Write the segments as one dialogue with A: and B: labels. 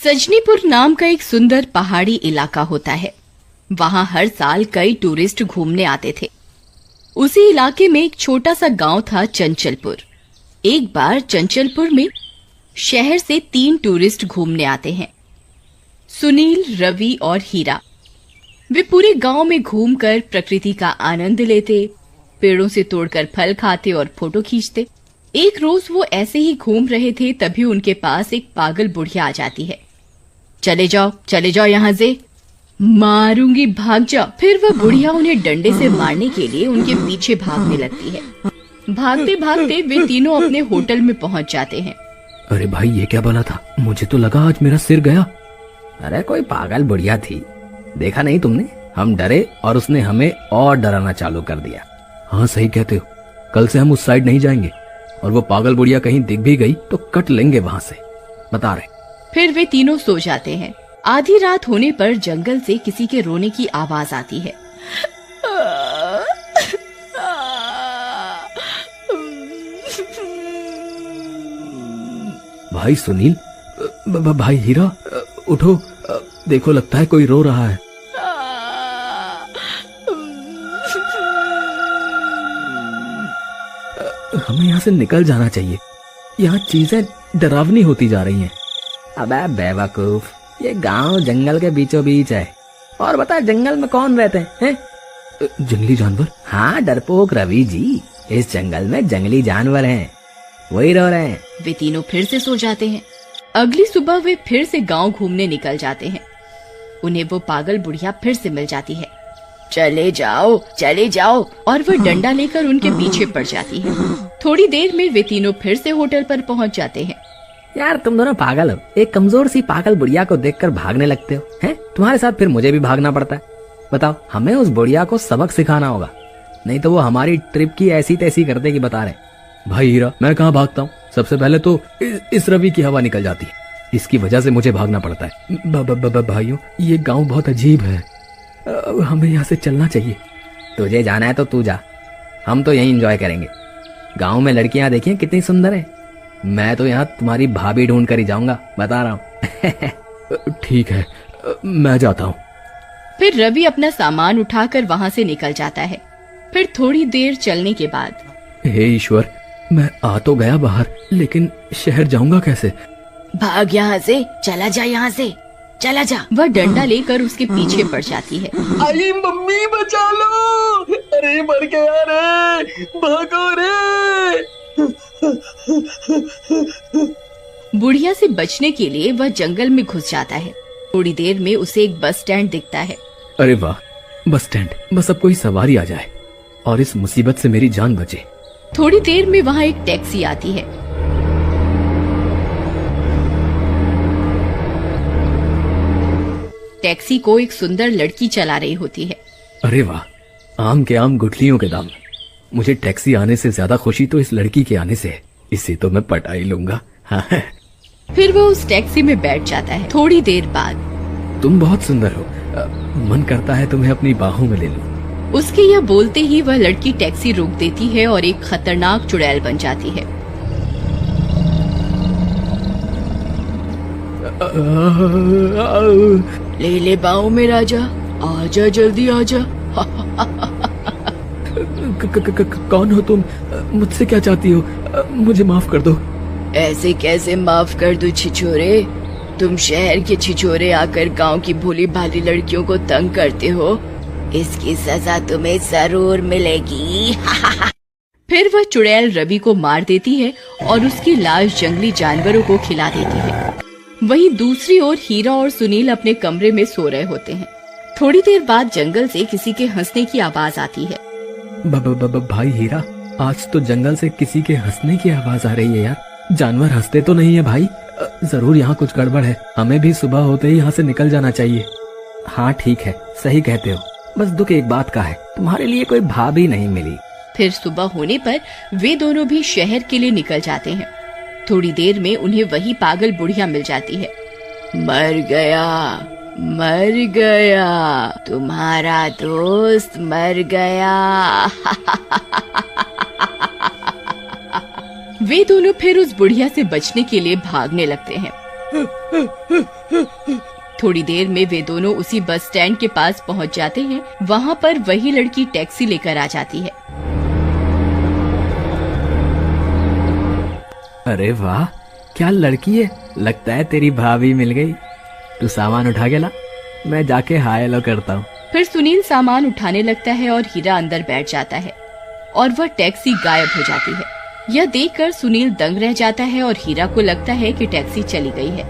A: सजनीपुर नाम का एक सुंदर पहाड़ी इलाका होता है। वहां हर साल कई टूरिस्ट घूमने आते थे। उसी इलाके में एक छोटा सा गांव था, चंचलपुर। एक बार चंचलपुर में शहर से 3 टूरिस्ट घूमने आते हैं, सुनील, रवि और हीरा। वे पूरे गांव में घूमकर प्रकृति का आनंद लेते, पेड़ों से तोड़कर फल खाते और फोटो खींचते। एक रोज वो ऐसे ही घूम रहे थे, तभी उनके पास एक पागल बुढ़िया आ जाती है। चले जाओ यहाँ से, मारूंगी, भाग जाओ। फिर वह बुढ़िया उन्हें डंडे से मारने के लिए उनके पीछे भागने लगती है। भागते भागते वे तीनों अपने होटल में पहुंच जाते हैं।
B: अरे भाई, ये क्या बोला था? मुझे तो लगा आज मेरा सिर गया।
C: अरे कोई पागल बुढ़िया थी, देखा नहीं तुमने? हम डरे और उसने हमें और डराना चालू कर दिया।
B: हाँ, सही कहते हो। कल से हम उस साइड नहीं जाएंगे, और वो पागल बुढ़िया कहीं दिख भी गई तो कट लेंगे वहाँ से, बता रहे।
A: फिर वे तीनों सो जाते हैं। आधी रात होने पर जंगल से किसी के रोने की आवाज आती है।
B: भाई सुनील, भाई हीरा, उठो, देखो लगता है कोई रो रहा है। हमें यहाँ से निकल जाना चाहिए, यहाँ चीजें डरावनी होती जा रही हैं।
C: अबे बेवकूफ, ये गांव जंगल के बीचों बीच है। और बता, जंगल में कौन रहते हैं?
B: जंगली जानवर?
C: हाँ, डरपोक रवि जी, इस जंगल में जंगली जानवर हैं, वही रह रहे हैं।
A: वे तीनों फिर से सो जाते हैं। अगली सुबह वे फिर से गांव घूमने निकल जाते हैं। उन्हें वो पागल बुढ़िया फिर से मिल जाती है। चले जाओ, और वह डंडा लेकर उनके पीछे पड़ जाती है। थोड़ी देर में वे तीनों फिर से होटल पर पहुंच जाते हैं।
C: यार, तुम दोनों पागल हो। एक कमजोर सी पागल बुढ़िया को देखकर भागने लगते हो, हैं? तुम्हारे साथ फिर मुझे भी भागना पड़ता है। बताओ, हमें उस बुढ़िया को सबक सिखाना होगा, नहीं तो वो हमारी ट्रिप की ऐसी तैसी कर देगी, बता रहे।
B: भाई हीरा, मैं कहाँ भागता हूँ? सबसे पहले तो इस रवि की हवा निकल जाती है, इसकी वजह से मुझे भागना पड़ता है। भाइयों, ये गाँव बहुत अजीब है, हमें यहाँ से चलना चाहिए।
C: तुझे जाना है तो तू जा, हम तो यहीं एंजॉय करेंगे। गांव में लड़कियां देखिए कितनी सुंदर है। मैं तो यहाँ तुम्हारी भाभी ढूंढ कर ही जाऊंगा, बता रहा हूँ।
B: ठीक है, मैं जाता हूँ।
A: फिर रवि अपना सामान उठाकर वहाँ से निकल जाता है। फिर थोड़ी देर चलने के बाद,
B: हे ईश्वर, मैं आ तो गया बाहर, लेकिन शहर जाऊंगा कैसे?
A: भाग यहाँ से, चला जा यहाँ से, चला जा। वह डंडा लेकर उसके पीछे पड़ जाती है।
D: आई मम्मी, बचा लो, अरे मर गया रे, भागो रे।
A: बुढ़िया से बचने के लिए वह जंगल में घुस जाता है। थोड़ी देर में उसे एक बस स्टैंड दिखता है।
B: अरे वाह, बस स्टैंड, बस अब कोई सवारी आ जाए और इस मुसीबत से मेरी जान बचे।
A: थोड़ी देर में वहाँ एक टैक्सी आती है। टैक्सी को एक सुंदर लड़की चला रही होती है।
B: अरे वाह, आम के आम गुठलियों के दाम। मुझे टैक्सी आने से ज्यादा खुशी तो इस लड़की के आने से है, इसे तो मैं पटा ही लूंगा। हाँ।
A: फिर वो उस टैक्सी में बैठ जाता है। थोड़ी देर बाद,
B: तुम बहुत सुंदर हो, मन करता है तुम्हें अपनी बाहों में ले लूं।
A: उसके यह बोलते ही वह लड़की टैक्सी रोक देती है और एक खतरनाक चुड़ैल बन जाती है। ले बाहों में राजा, आजा, जल्दी आजा।
B: कौन हो तुम? मुझसे क्या चाहती हो? मुझे माफ कर दो।
A: ऐसे कैसे माफ कर दूं छिछोरे? तुम शहर के छिछोरे आकर गांव की भोली भाली लड़कियों को तंग करते हो, इसकी सजा तुम्हें जरूर मिलेगी। फिर वह चुड़ैल रवि को मार देती है और उसकी लाश जंगली जानवरों को खिला देती है। वहीं दूसरी ओर हीरा और सुनील अपने कमरे में सो रहे होते हैं। थोड़ी देर बाद जंगल से किसी के हंसने की आवाज आती है।
B: भाई हीरा, आज तो जंगल से किसी के हंसने की आवाज आ रही है यार। जानवर हंसते तो नहीं है भाई? जरूर यहाँ कुछ गड़बड़ है, हमें भी सुबह होते ही यहाँ से निकल जाना चाहिए।
C: हाँ ठीक है, सही कहते हो, बस दुख एक बात का है, तुम्हारे लिए कोई भाभी नहीं मिली।
A: फिर सुबह होने पर वे दोनों भी शहर के लिए निकल जाते हैं। थोड़ी देर में उन्हें वही पागल बुढ़िया मिल जाती है। मर गया, तुम्हारा दोस्त मर गया। वे दोनों फिर उस बुढ़िया से बचने के लिए भागने लगते हैं। थोड़ी देर में वे दोनों उसी बस स्टैंड के पास पहुंच जाते हैं। वहां पर वही लड़की टैक्सी लेकर आ जाती है।
C: अरे वाह, क्या लड़की है, लगता है तेरी भाभी मिल गई। तू सामान उठा के ला, मैं जाके हाय हेलो करता हूँ।
A: फिर सुनील सामान उठाने लगता है और हीरा अंदर बैठ जाता है और वह टैक्सी गायब हो जाती है। यह देखकर सुनील दंग रह जाता है और हीरा को लगता है कि टैक्सी चली गई है।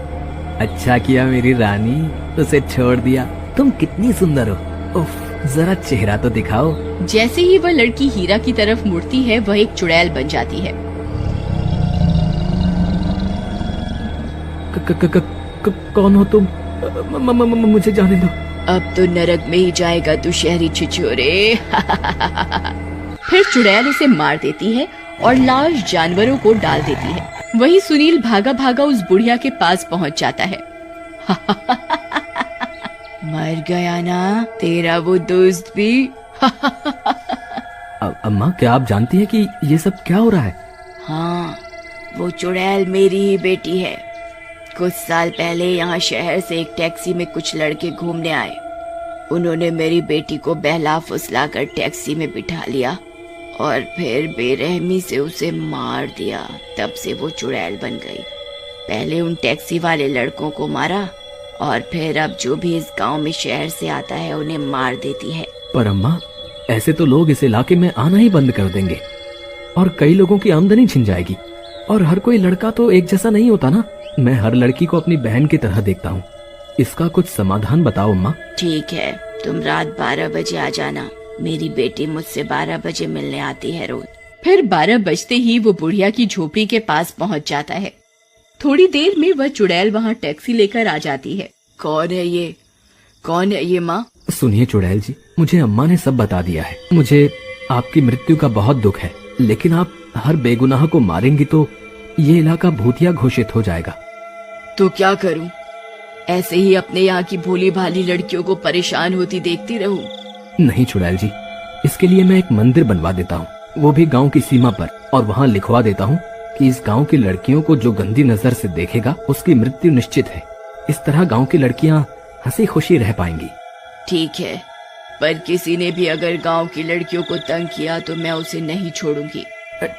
C: अच्छा किया मेरी रानी, उसे छोड़ दिया। तुम कितनी सुंदर हो, उफ, जरा चेहरा तो दिखाओ।
A: जैसे ही वह लड़की हीरा की तरफ मुड़ती है वह एक चुड़ैल बन जाती है।
C: कौन हो तुम? मुझे जाने दो।
A: अब तो नरक में ही जाएगा तू शहरी छिछोरे। फिर चुड़ैल उसे मार देती है और लाश जानवरों को डाल देती है। वही सुनील भागा भागा उस बुढ़िया के पास पहुंच जाता है। मर गया ना तेरा वो दोस्त भी।
C: अम्मा, क्या आप जानती हैं कि ये सब क्या हो रहा है?
A: हाँ, वो चुड़ैल मेरी ही बेटी है। कुछ साल पहले यहाँ शहर से एक टैक्सी में कुछ लड़के घूमने आए। उन्होंने मेरी बेटी को बहला फुसला कर टैक्सी में बिठा लिया और फिर बेरहमी से उसे मार दिया। तब से वो चुड़ैल बन गई। पहले उन टैक्सी वाले लड़कों को मारा और फिर अब जो भी इस गांव में शहर से आता है उन्हें मार देती है।
C: पर अम्मा, ऐसे तो लोग इस इलाके में आना ही बंद कर देंगे और कई लोगों की आमदनी छिन जाएगी। और हर कोई लड़का तो एक जैसा नहीं होता ना। मैं हर लड़की को अपनी बहन की तरह देखता हूँ। इसका कुछ समाधान बताओ अम्मा।
A: ठीक है, तुम रात 12 बजे आ जाना। मेरी बेटी मुझसे 12 बजे मिलने आती है रोज। फिर 12 बजते ही वो बुढ़िया की झोपड़ी के पास पहुंच जाता है। थोड़ी देर में वह चुड़ैल वहां टैक्सी लेकर आ जाती है। कौन है ये? कौन है ये माँ?
C: सुनिए चुड़ैल जी, मुझे अम्मा ने सब बता दिया है। मुझे आपकी मृत्यु का बहुत दुख है, लेकिन आप हर बेगुनाह को मारेंगी तो ये इलाका भूतिया घोषित हो जाएगा।
A: तो क्या करूं? ऐसे ही अपने यहाँ की भोली भाली लड़कियों को परेशान होती देखती रहूं?
C: नहीं चुड़ैल जी, इसके लिए मैं एक मंदिर बनवा देता हूँ, वो भी गांव की सीमा पर, और वहाँ लिखवा देता हूँ कि इस गांव की लड़कियों को जो गंदी नजर से देखेगा उसकी मृत्यु निश्चित है। इस तरह गांव की लड़कियाँ हंसी खुशी रह पाएंगी।
A: ठीक है, पर किसी ने भी अगर गांव की लड़कियों को तंग किया तो मैं उसे नहीं छोड़ूंगी।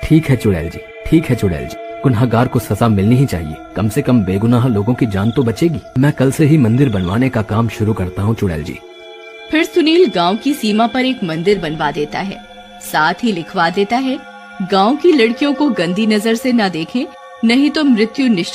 C: ठीक है चुड़ैल जी, ठीक है चुड़ैल जी। गुनहगार को सजा मिलनी ही चाहिए। कम से कम बेगुनाह लोगों की जान तो बचेगी। मैं कल से ही मंदिर बनवाने का काम शुरू करता हूँ चुड़ैल जी।
A: फिर सुनील गांव की सीमा पर एक मंदिर बनवा देता है। साथ ही लिखवा देता है, गांव की लड़कियों को गंदी नजर से न देखें, नहीं तो मृत्यु निश्चित।